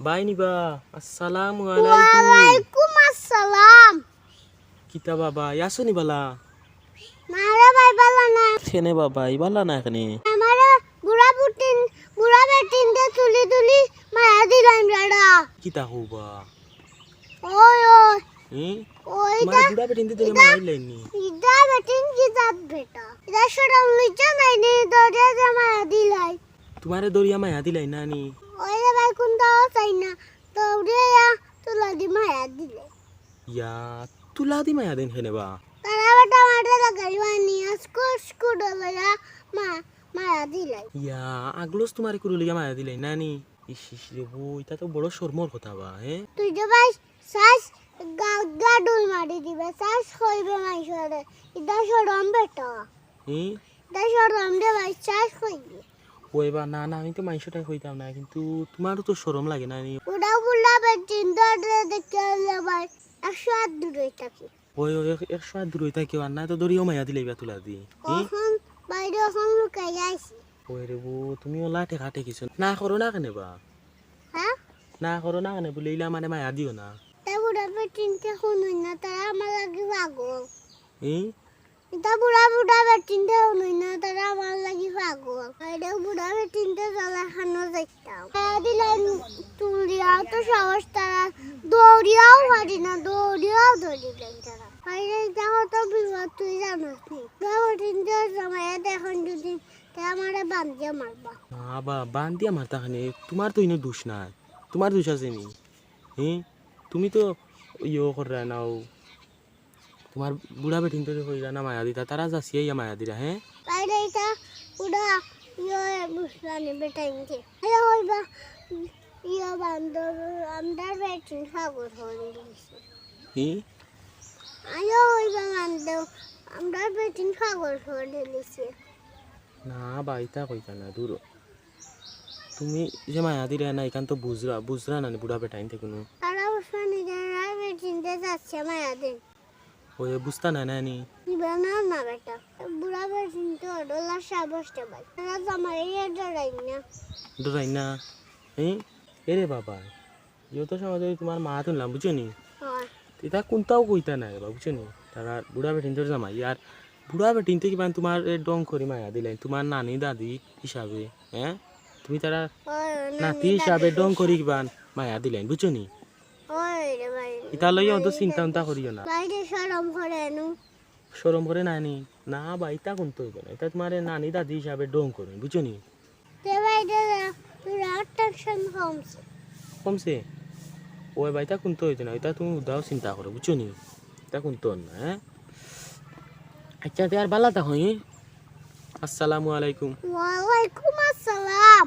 By নিবা আসসালামু আলাইকুম। ওয়ালাইকুম আসসালাম। কিতা বাবা ইয়াসো নিবালা মারা ভাই বালা না খেনে বাবা ইবালা না এখানে আমারে বুড়া বেটিন দে তুলি তুলি মারা দিলাম রাডা। কিতা হবা ওই ওই তোমার ওইটা বুড়া বেটিন দিতে মারাই লাইনি ইদা বেটিন কি জাত বেটা ইদা সরম লইছা নাই নি দরে যে মারা দিলাই তোমারে দরিয়া মায়া দিলাই নানি ওই রে ভাই কোন দাও চাই না দৌড়ে তুলা দি মারা দিলে ইয়া তুলা দি মায়া দেন খেনে বা তারা বেটা মারা লাগাই বানি স্কু ডলয়া মারা দিলাই ইয়া আগলোস তোমারে কুরুলিয়া মায়া দিলাই নানি ইস ইস রে বউ এটা তো বড় শর্মর কথা বা তুই যে ভাই সাস গাডুল মারি দিবে সাস কইবে মাইশরে ইদা সরম বেটা ইদা সরম দে ভাই সাস কইবে ওই বা না না আমি তো মাইশটাই কইতাম না কিন্তু তোমারও তো শরম লাগে নানি ওটা বুলা বেটিন দরে দেখে ভাই 108 দূরে থাকি ওই 100 দূর হইতা কেউ আর না তো দরিয়া মায়া দিলাইবা তুলা দি এখন বাইরে এখন লুকাই আইছি ওই রে বউ তুমি ওলা টেকাটে কিছু না করো না কেনে বা হ্যাঁ না করো না কেনে বলে ইলা মানে মায়া দিও না তা বুড়া বেটিন কে শুনুই না তারা আমার লাগি পাগল এই এটা বুড়া বেটিন কে শুনুই না তারা আমার লাগি পাগল বাইরে বুড়া বেটিন কে জ্বালা খানো যাইতাম দিলে তুলিয়া তো সাহস তারা দৌড়িয়াও পারি না দৌড়িয়াও ধরিলেন তারা বাইরে যাও তো বিপদ তুই জানোস নি বুড়া বেটিন কে সময় এখন যদি আমারে বান্ধিয়া মারবা না বা বান দিয়া মারতা খানে তোমার তো ইনো দোষ নাই তোমার দোষ আছে নি তুমি তো ইয়ে করা নাও তোমার বুড়া বেটিন তো কইরা না মায়া দিতা তারা যাসিয়া ইয়া মায়া দিরা বাইরে এটা বুড়া ইয়ে বুসলানি বেটাইনকে আরে হইবা ইয়ে বান্দর আমদার বেটিন সাগর হয়ে দিছে আরে হইবা বান্দর আমদার বেটিন সাগর হয়ে দিছে না বা ইতা কইতা না দূর তুমি যে মায়া দিরা না এখান তো বুঝরা না বুড়া বেটাইন থেকে কোনো তারা বুসলানি যারা বেটিনতে যাচ্ছে মায়া দেন ওই বুঝতা না নানি দিবা না না বেটা বুড়া বেটিন তো ডলার সাবস্তে ভাই তারা জামাই ডরাই না ডরাই না এরে বাবা যত সময় যদি তোমার মা তুললাম বুঝছো নি হয় এটা কোনটাও কইতা নাই বাবা বুঝছো নি তারা বুড়া বেটিন তোর জামাই আর বুড়া বেটিন থেকে তোমার ডং করি মায়া দিলেন তোমার নানি দাদি হিসাবে তুমি তারা নাতি হিসাবে ডং করি কিবান মায়া দিলেন বুঝছো নি ওই রে ভাই এটা লইয়া অত চিন্তা উন্তা করিও না বাইরে শরম করে নু শরম করে নানি না বা এটা কোনটা হইব না এটা তোমার নানি দাদি হিসাবে ডং করি বুঝছো নি তে বাইরে পুরা টেনশন কমছে কমছে ওই ভাই তা কোনটা হইতো না এটা তুমি উদাও চিন্তা করো বুঝছো নি এটা কোনটা না আচ্ছা আর বালা তা হই আসসালামু আলাইকুম ওয়ালাইকুম আসসালাম